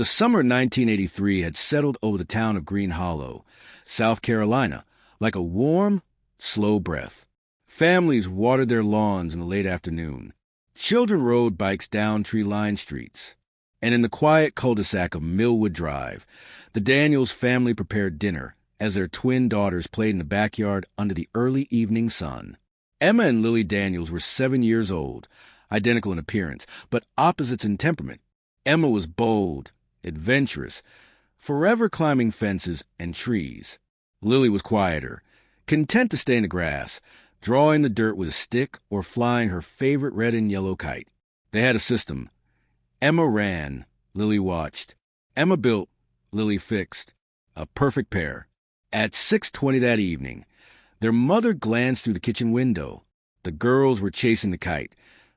The summer 1983 had settled over the town of Green Hollow, South Carolina, like a warm, slow breath. Families watered their lawns in the late afternoon. Children rode bikes down tree-lined streets. And in the quiet cul-de-sac of Millwood Drive, the Daniels family prepared dinner as their twin daughters played in the backyard under the early evening sun. Emma and Lily Daniels were 7 years old, identical in appearance, but opposites in temperament. Emma was bold, adventurous, forever climbing fences and trees. Lily was quieter, content to stay in the grass, drawing the dirt with a stick or flying her favorite red and yellow kite. They had a system. Emma ran, Lily watched. Emma built, Lily fixed. A perfect pair. At 6:20 that evening, their mother glanced through the kitchen window. The girls were chasing the kite,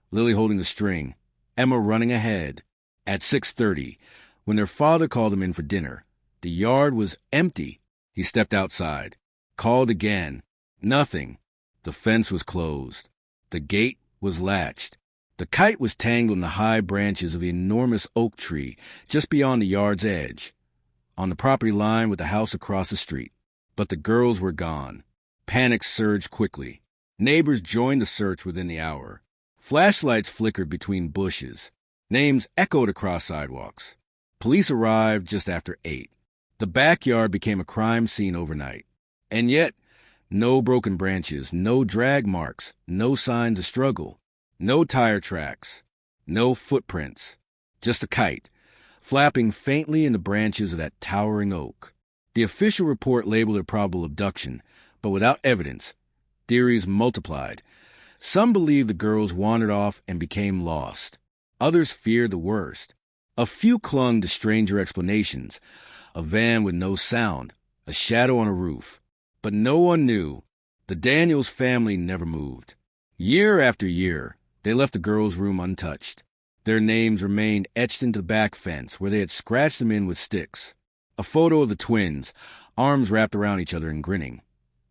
Lily holding the string, Emma running ahead. At 6:30, when their father called them in for dinner, the yard was empty. He stepped outside, called again. Nothing. The fence was closed. The gate was latched. The kite was tangled in the high branches of the enormous oak tree just beyond the yard's edge, on the property line with the house across the street. But the girls were gone. Panic surged quickly. Neighbors joined the search within the hour. Flashlights flickered between bushes. Names echoed across sidewalks. Police arrived just after 8. The backyard became a crime scene overnight. And yet, no broken branches, no drag marks, no signs of struggle, no tire tracks, no footprints. Just a kite, flapping faintly in the branches of that towering oak. The official report labeled it a probable abduction, but without evidence. Theories multiplied. Some believed the girls wandered off and became lost. Others feared the worst. A few clung to stranger explanations. A van with no sound, a shadow on a roof. But no one knew. The Daniels family never moved. Year after year, they left the girls' room untouched. Their names remained etched into the back fence where they had scratched them in with sticks. A photo of the twins, arms wrapped around each other and grinning,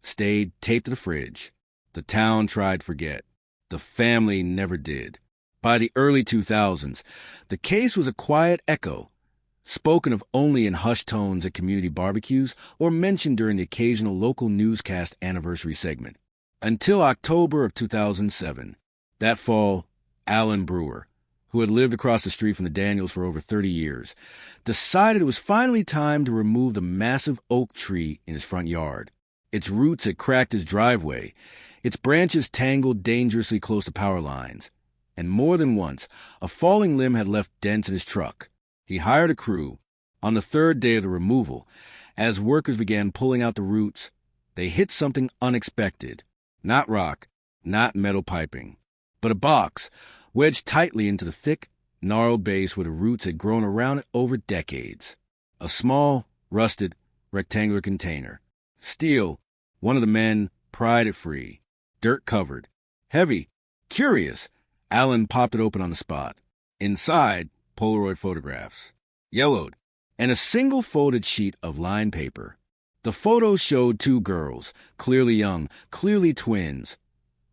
stayed taped to the fridge. The town tried to forget. The family never did. By the early 2000s, the case was a quiet echo, spoken of only in hushed tones at community barbecues or mentioned during the occasional local newscast anniversary segment. Until October of 2007. That fall, Alan Brewer, who had lived across the street from the Daniels for over 30 years, decided it was finally time to remove the massive oak tree in his front yard. Its roots had cracked his driveway, its branches tangled dangerously close to power lines, and more than once, a falling limb had left dents in his truck. He hired a crew. On the third day of the removal, as workers began pulling out the roots, they hit something unexpected. Not rock, not metal piping, but a box, wedged tightly into the thick, gnarled base where the roots had grown around it over decades. A small, rusted, rectangular container. Steel. One of the men pried it free. Dirt covered. Heavy. Curious. Alan popped it open on the spot. Inside, Polaroid photographs. Yellowed. And a single folded sheet of lined paper. The photos showed 2 girls, clearly young, clearly twins,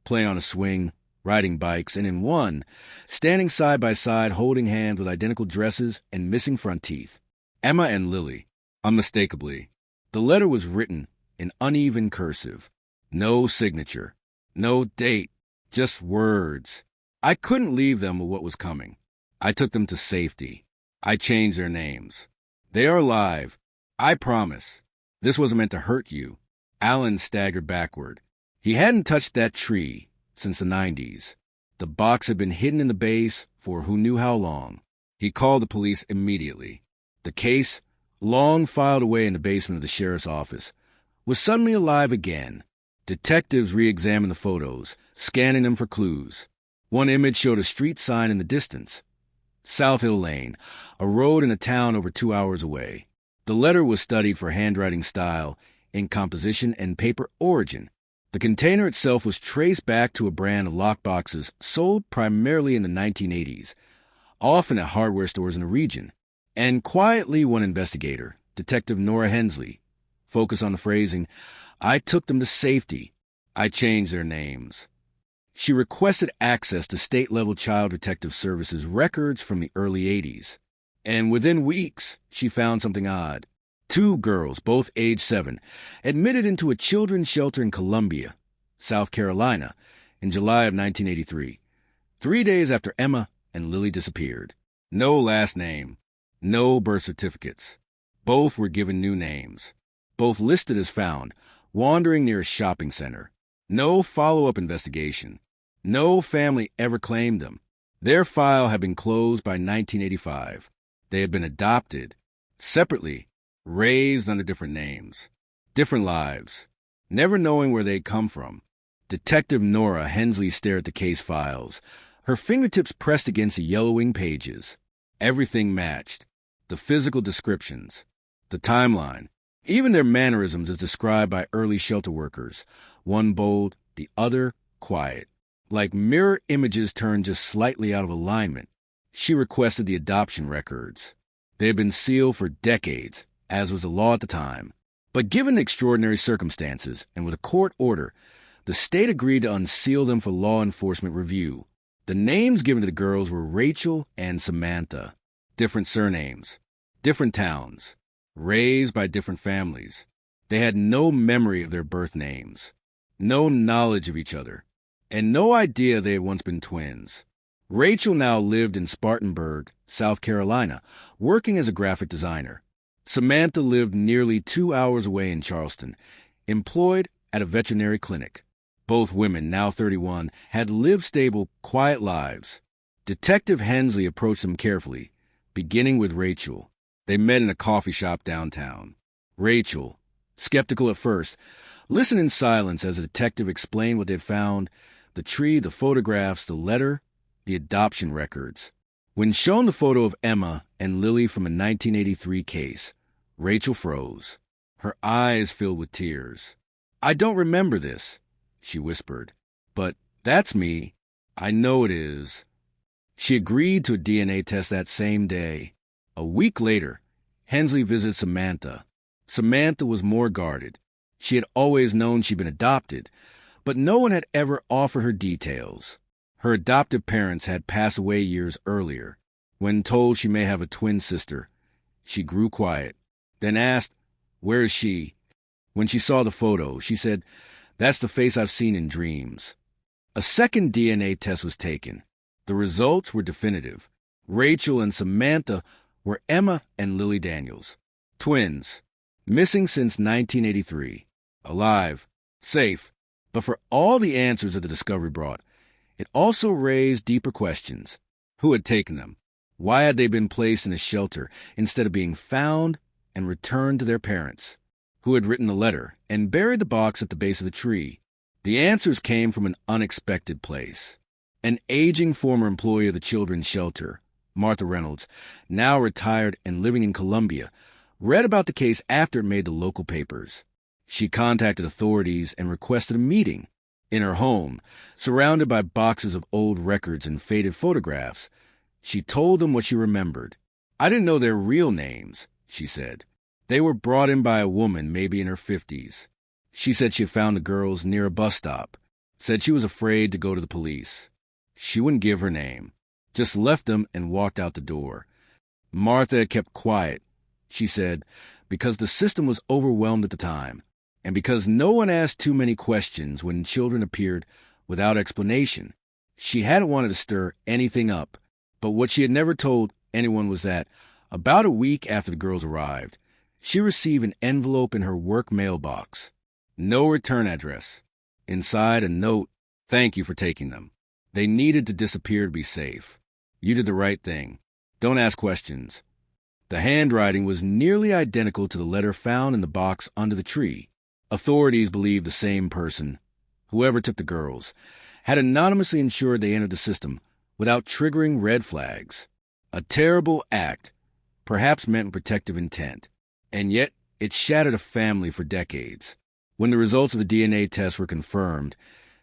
playing on a swing, riding bikes, and in one, standing side by side holding hands with identical dresses and missing front teeth. Emma and Lily, unmistakably. The letter was written in uneven cursive. No signature. No date. Just words. I couldn't leave them with what was coming. I took them to safety. I changed their names. They are alive. I promise. This wasn't meant to hurt you. Alan staggered backward. He hadn't touched that tree since the 90s. The box had been hidden in the base for who knew how long. He called the police immediately. The case, long filed away in the basement of the sheriff's office, was suddenly alive again. Detectives re-examined the photos, scanning them for clues. One image showed a street sign in the distance. South Hill Lane, a road in a town over 2 hours away. The letter was studied for handwriting style, ink composition, and paper origin. The container itself was traced back to a brand of lockboxes sold primarily in the 1980s, often at hardware stores in the region. And quietly one investigator, Detective Nora Hensley, focused on the phrasing, "I took them to safety. I changed their names." She requested access to state-level Child Protective Services records from the early 80s. And within weeks, she found something odd. Two girls, both age 7, admitted into a children's shelter in Columbia, South Carolina, in July of 1983, 3 days after Emma and Lily disappeared. No last name, no birth certificates. Both were given new names. Both listed as found, wandering near a shopping center. No follow-up investigation. No family ever claimed them. Their file had been closed by 1985. They had been adopted, separately, raised under different names, different lives, never knowing where they'd come from. Detective Nora Hensley stared at the case files, her fingertips pressed against the yellowing pages. Everything matched. The physical descriptions, the timeline, even their mannerisms as described by early shelter workers, one bold, the other quiet. Like mirror images turned just slightly out of alignment. She requested the adoption records. They had been sealed for decades, as was the law at the time. But given the extraordinary circumstances, and with a court order, the state agreed to unseal them for law enforcement review. The names given to the girls were Rachel and Samantha. Different surnames, different towns, raised by different families. They had no memory of their birth names, no knowledge of each other, and no idea they had once been twins. Rachel now lived in Spartanburg, South Carolina, working as a graphic designer. Samantha lived nearly 2 hours away in Charleston, employed at a veterinary clinic. Both women, now 31, had lived stable, quiet lives. Detective Hensley approached them carefully, beginning with Rachel. They met in a coffee shop downtown. Rachel, skeptical at first, listened in silence as the detective explained what they'd found: the tree, the photographs, the letter, the adoption records. When shown the photo of Emma and Lily from a 1983 case, Rachel froze. Her eyes filled with tears. "I don't remember this," she whispered. "But that's me. I know it is." She agreed to a DNA test that same day. A week later, Hensley visited Samantha. Samantha was more guarded. She had always known she'd been adopted, but no one had ever offered her details. Her adoptive parents had passed away years earlier. When told she may have a twin sister, she grew quiet, then asked, "Where is she?" When she saw the photo, she said, "That's the face I've seen in dreams." A second DNA test was taken. The results were definitive. Rachel and Samantha were Emma and Lily Daniels, twins, missing since 1983, alive, safe. But for all the answers that the discovery brought, it also raised deeper questions. Who had taken them? Why had they been placed in a shelter instead of being found and returned to their parents? Who had written the letter and buried the box at the base of the tree? The answers came from an unexpected place. An aging former employee of the children's shelter, Martha Reynolds, now retired and living in Columbia, read about the case after it made the local papers. She contacted authorities and requested a meeting. In her home, surrounded by boxes of old records and faded photographs, she told them what she remembered. "I didn't know their real names," she said. "They were brought in by a woman, maybe in her 50s. She said she had found the girls near a bus stop, said she was afraid to go to the police. She wouldn't give her name, just left them and walked out the door. Martha had kept quiet, she said, because the system was overwhelmed at the time, and because no one asked too many questions when children appeared without explanation. She hadn't wanted to stir anything up, but what she had never told anyone was that, about a week after the girls arrived, she received an envelope in her work mailbox. No return address. Inside, a note: "Thank you for taking them. They needed to disappear to be safe. You did the right thing. Don't ask questions." The handwriting was nearly identical to the letter found in the box under the tree. Authorities believed the same person, whoever took the girls, had anonymously ensured they entered the system without triggering red flags. A terrible act, perhaps meant with protective intent, and yet it shattered a family for decades. When the results of the DNA tests were confirmed,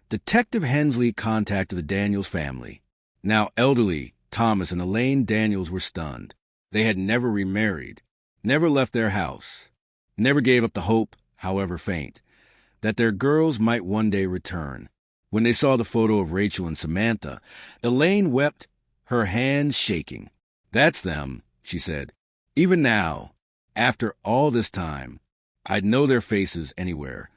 Detective Hensley contacted the Daniels family. Now elderly, Thomas and Elaine Daniels were stunned. They had never remarried, never left their house, never gave up the hope, however faint, that their girls might one day return. When they saw the photo of Rachel and Samantha, Elaine wept, her hands shaking. "That's them," she said. Even now, after all this time, I'd know their faces anywhere.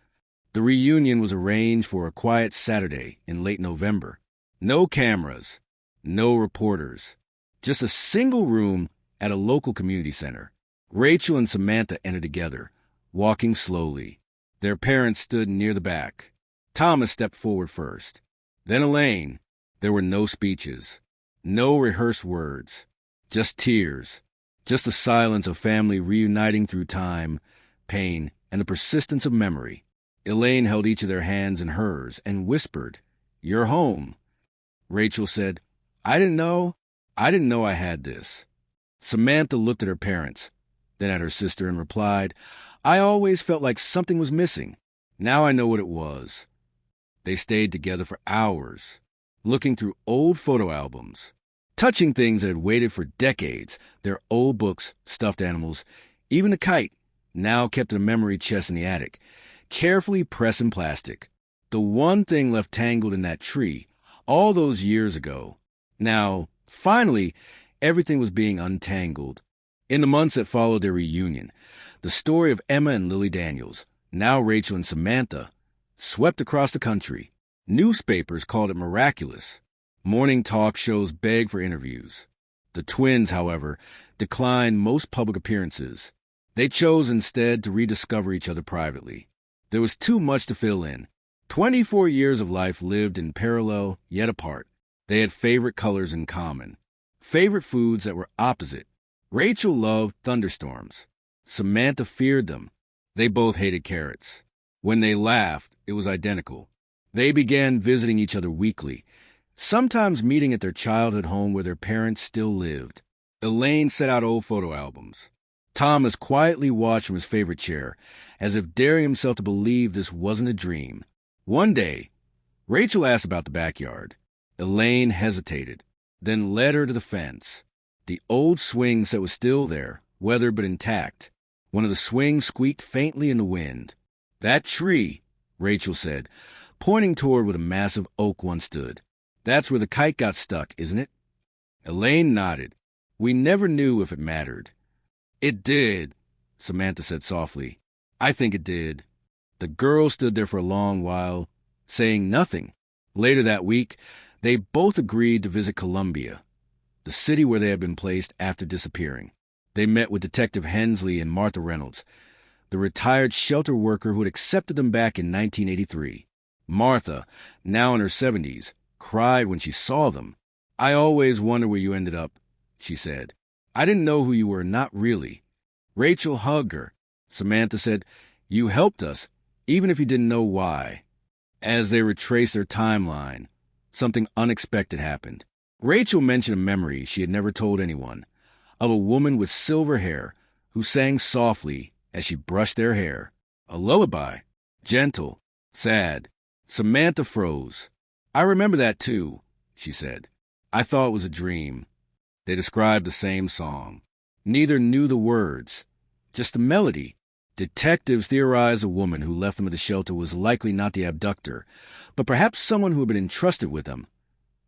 The reunion was arranged for a quiet Saturday in late November. No cameras, no reporters, just a single room at a local community center. Rachel and Samantha entered together, walking slowly. Their parents stood near the back. Thomas stepped forward first. Then Elaine. There were no speeches, no rehearsed words, just tears, just the silence of family reuniting through time, pain, and the persistence of memory. Elaine held each of their hands in hers and whispered, "You're home." Rachel said, I didn't know I had this." Samantha looked at her parents, then at her sister, and replied, "I always felt like something was missing. Now I know what it was." They stayed together for hours, looking through old photo albums, touching things that had waited for decades, their old books, stuffed animals, even the kite, now kept in a memory chest in the attic, carefully pressed in plastic. The one thing left tangled in that tree, all those years ago. Now, finally, everything was being untangled. In the months that followed their reunion, the story of Emma and Lily Daniels, now Rachel and Samantha, swept across the country. Newspapers called it miraculous. Morning talk shows begged for interviews. The twins, however, declined most public appearances. They chose instead to rediscover each other privately. There was too much to fill in. 24 years of life lived in parallel, yet apart. They had favorite colors in common, favorite foods that were opposite. Rachel loved thunderstorms. Samantha feared them. They both hated carrots. When they laughed, it was identical. They began visiting each other weekly, sometimes meeting at their childhood home where their parents still lived. Elaine set out old photo albums. Thomas quietly watched from his favorite chair, as if daring himself to believe this wasn't a dream. One day, Rachel asked about the backyard. Elaine hesitated, then led her to the fence. The old swing set was still there, weathered but intact. One of the swings squeaked faintly in the wind. "That tree," Rachel said, pointing toward where the massive oak once stood. "That's where the kite got stuck, isn't it?" Elaine nodded. "We never knew if it mattered." "It did," Samantha said softly. "I think it did." The girls stood there for a long while, saying nothing. Later that week, they both agreed to visit Columbia, the city where they had been placed after disappearing. They met with Detective Hensley and Martha Reynolds, the retired shelter worker who had accepted them back in 1983. Martha, now in her 70s, cried when she saw them. "I always wonder where you ended up," she said. "I didn't know who you were, not really." Rachel hugged her. Samantha said, "You helped us, even if you didn't know why." As they retraced their timeline, something unexpected happened. Rachel mentioned a memory she had never told anyone, of a woman with silver hair who sang softly as she brushed their hair. A lullaby, gentle, sad. Samantha froze. "I remember that too," she said. "I thought it was a dream." They described the same song. Neither knew the words, just the melody. Detectives theorized a woman who left them at the shelter was likely not the abductor, but perhaps someone who had been entrusted with them.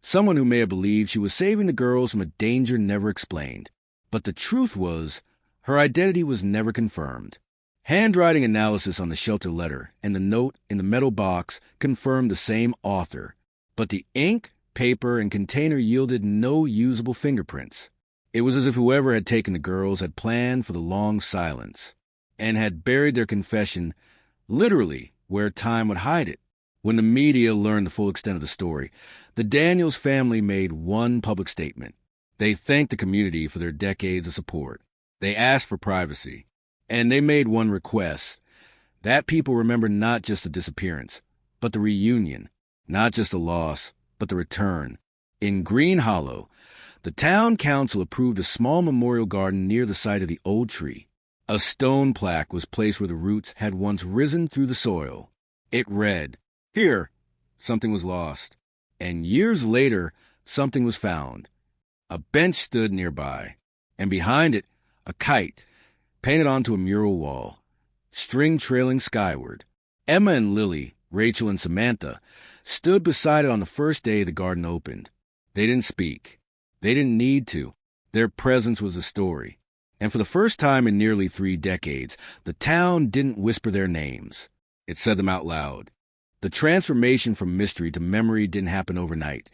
Someone who may have believed she was saving the girls from a danger never explained. But the truth was, her identity was never confirmed. Handwriting analysis on the shelter letter and the note in the metal box confirmed the same author, but the ink, paper, and container yielded no usable fingerprints. It was as if whoever had taken the girls had planned for the long silence and had buried their confession literally where time would hide it. When the media learned the full extent of the story, the Daniels family made one public statement. They thanked the community for their decades of support. They asked for privacy. And they made one request, that people remember not just the disappearance, but the reunion, not just the loss, but the return. In Green Hollow, the town council approved a small memorial garden near the site of the old tree. A stone plaque was placed where the roots had once risen through the soil. It read, "Here, something was lost." And years later, something was found. A bench stood nearby, and behind it, a kite, painted onto a mural wall, string trailing skyward. Emma and Lily, Rachel and Samantha, stood beside it on the first day the garden opened. They didn't speak. They didn't need to. Their presence was a story. And for the first time in nearly 3 decades, the town didn't whisper their names. It said them out loud. The transformation from mystery to memory didn't happen overnight.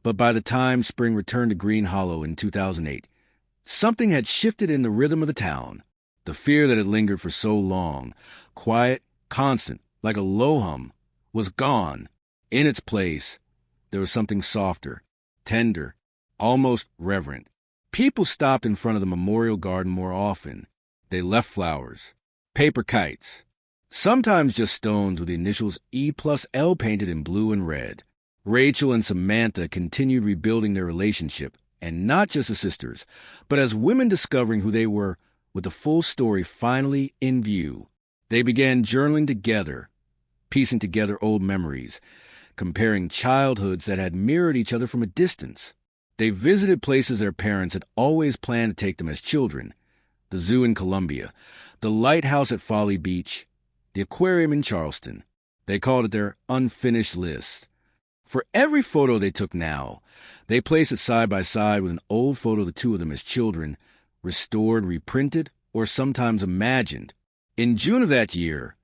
But by the time spring returned to Green Hollow in 2008, something had shifted in the rhythm of the town. The fear that had lingered for so long, quiet, constant, like a low hum, was gone. In its place, there was something softer, tender, almost reverent. People stopped in front of the memorial garden more often. They left flowers, paper kites, sometimes just stones with the initials E+L painted in blue and red. Rachel and Samantha continued rebuilding their relationship, and not just as sisters, but as women discovering who they were with the full story finally in view. They began journaling together, piecing together old memories, comparing childhoods that had mirrored each other from a distance. They visited places their parents had always planned to take them as children: the zoo in Columbia, the lighthouse at Folly Beach, the aquarium in Charleston. They called it their unfinished list. For every photo they took now, they placed it side by side with an old photo of the two of them as children, restored, reprinted, or sometimes imagined. In June of that year,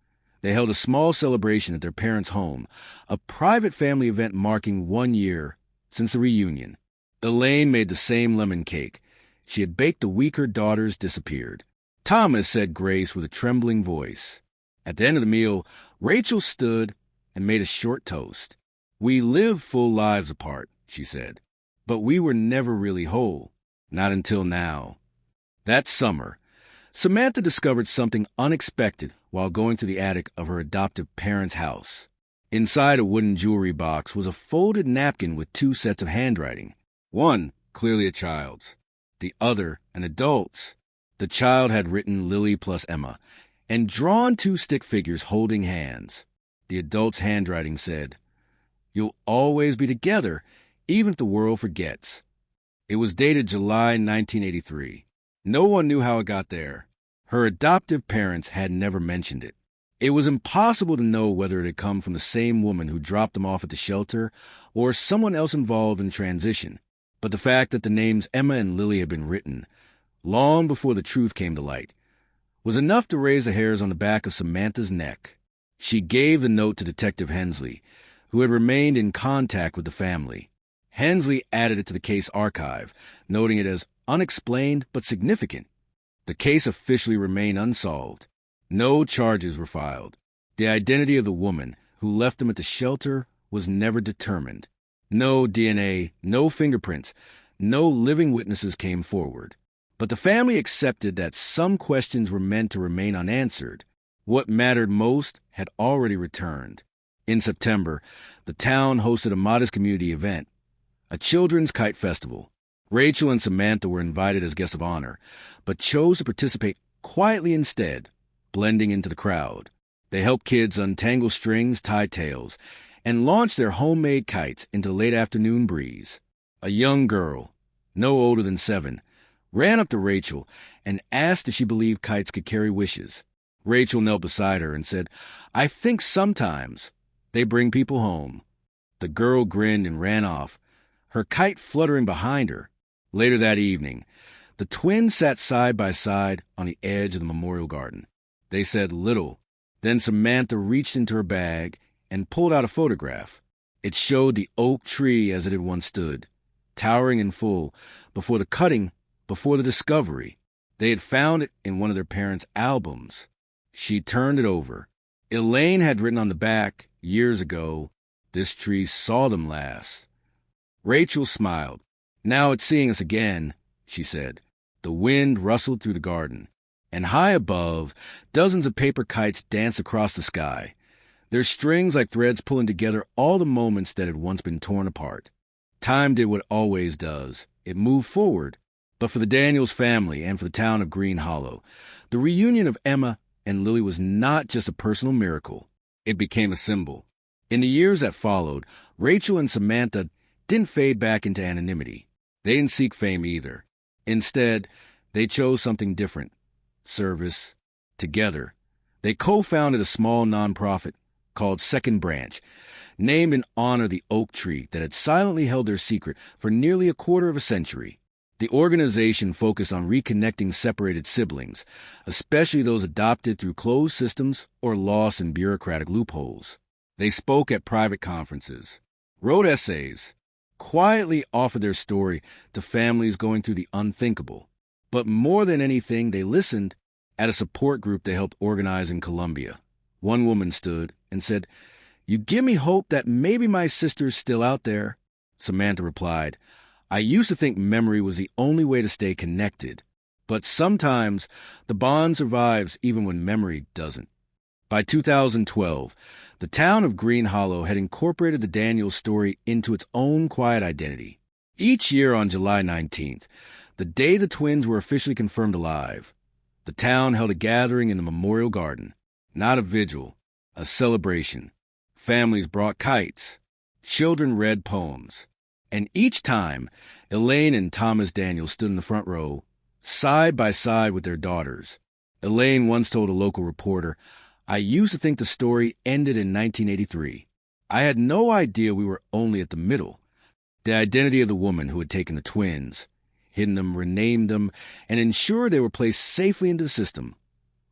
they held a small celebration at their parents' home, a private family event marking 1 year since the reunion. Elaine made the same lemon cake she had baked the week her daughters disappeared. Thomas said grace with a trembling voice. At the end of the meal, Rachel stood and made a short toast. "We lived full lives apart," she said, "but we were never really whole, not until now." That summer, Samantha discovered something unexpected while going to the attic of her adoptive parents' house. Inside a wooden jewelry box was a folded napkin with 2 sets of handwriting. One, clearly a child's, the other an adult's. The child had written Lily plus Emma and drawn 2 stick figures holding hands. The adult's handwriting said, "You'll always be together, even if the world forgets." It was dated July 1983. No one knew how it got there. Her adoptive parents had never mentioned it. It was impossible to know whether it had come from the same woman who dropped them off at the shelter or someone else involved in transition. But the fact that the names Emma and Lily had been written, long before the truth came to light, was enough to raise the hairs on the back of Samantha's neck. She gave the note to Detective Hensley, who had remained in contact with the family. Hensley added it to the case archive, noting it as unexplained but significant. The case officially remained unsolved. No charges were filed. The identity of the woman who left them at the shelter was never determined. No DNA, no fingerprints, no living witnesses came forward. But the family accepted that some questions were meant to remain unanswered. What mattered most had already returned. In September, the town hosted a modest community event, a children's kite festival. Rachel and Samantha were invited as guests of honor, but chose to participate quietly instead, blending into the crowd. They helped kids untangle strings, tie tails, and launch their homemade kites into the late afternoon breeze. A young girl, no older than 7, ran up to Rachel and asked if she believed kites could carry wishes. Rachel knelt beside her and said, "I think sometimes they bring people home." The girl grinned and ran off, her kite fluttering behind her. Later that evening, the twins sat side by side on the edge of the memorial garden. They said little. Then Samantha reached into her bag and pulled out a photograph. It showed the oak tree as it had once stood, towering in full, before the cutting, before the discovery. They had found it in one of their parents' albums. She turned it over. Elaine had written on the back, years ago, "This tree saw them last." Rachel smiled. "Now it's seeing us again," she said. The wind rustled through the garden, and high above, dozens of paper kites danced across the sky, their strings like threads pulling together all the moments that had once been torn apart. Time did what it always does. It moved forward. But for the Daniels family and for the town of Green Hollow, the reunion of Emma and Lily was not just a personal miracle. It became a symbol. In the years that followed, Rachel and Samantha didn't fade back into anonymity. They didn't seek fame either. Instead, they chose something different: service. Together, they co-founded a small nonprofit called Second Branch, named in honor of the oak tree that had silently held their secret for nearly a quarter of a century. The organization focused on reconnecting separated siblings, especially those adopted through closed systems or lost in bureaucratic loopholes. They spoke at private conferences, wrote essays, quietly offered their story to families going through the unthinkable. But more than anything, they listened at a support group they helped organize in Colombia. One woman stood and said, "You give me hope that maybe my sister's still out there." Samantha replied, "I used to think memory was the only way to stay connected, but sometimes the bond survives even when memory doesn't." By 2012, the town of Green Hollow had incorporated the Daniels story into its own quiet identity. Each year on July 19th, the day the twins were officially confirmed alive, the town held a gathering in the Memorial Garden. Not a vigil, a celebration. Families brought kites. Children read poems. And each time, Elaine and Thomas Daniels stood in the front row, side by side with their daughters. Elaine once told a local reporter, "I used to think the story ended in 1983. I had no idea we were only at the middle." The identity of the woman who had taken the twins, hidden them, renamed them, and ensured they were placed safely into the system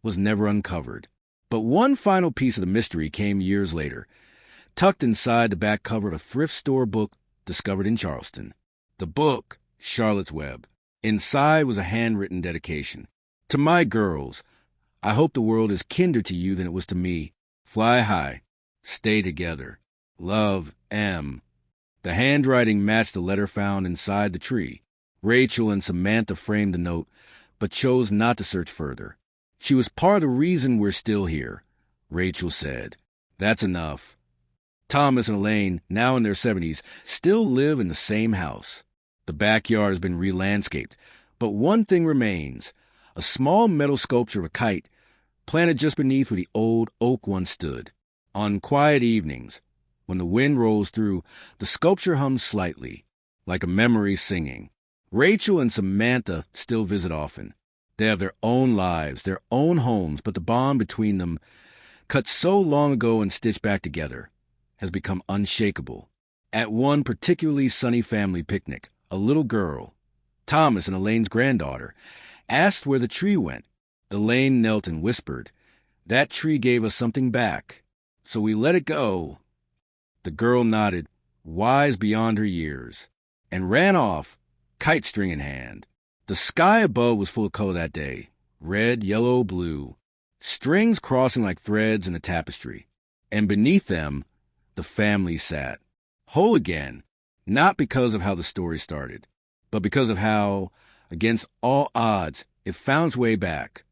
was never uncovered. But one final piece of the mystery came years later, tucked inside the back cover of a thrift store book discovered in Charleston. The book, Charlotte's Web. Inside was a handwritten dedication. "To my girls, I hope the world is kinder to you than it was to me. Fly high. Stay together. Love, M." The handwriting matched the letter found inside the tree. Rachel and Samantha framed the note, but chose not to search further. "She was part of the reason we're still here," Rachel said. "That's enough." Thomas and Elaine, now in their 70s, still live in the same house. The backyard has been re-landscaped, but one thing remains, a small metal sculpture of a kite planted just beneath where the old oak once stood. On quiet evenings, when the wind rolls through, the sculpture hums slightly, like a memory singing. Rachel and Samantha still visit often. They have their own lives, their own homes, but the bond between them, cut so long ago and stitched back together, has become unshakable. At one particularly sunny family picnic, a little girl, Thomas and Elaine's granddaughter, asked where the tree went. Elaine knelt and whispered, "That tree gave us something back, so we let it go." The girl nodded, wise beyond her years, and ran off, kite string in hand. The sky above was full of color that day, red, yellow, blue, strings crossing like threads in a tapestry. And beneath them, the family sat, whole again, not because of how the story started, but because of how, against all odds, it found its way back.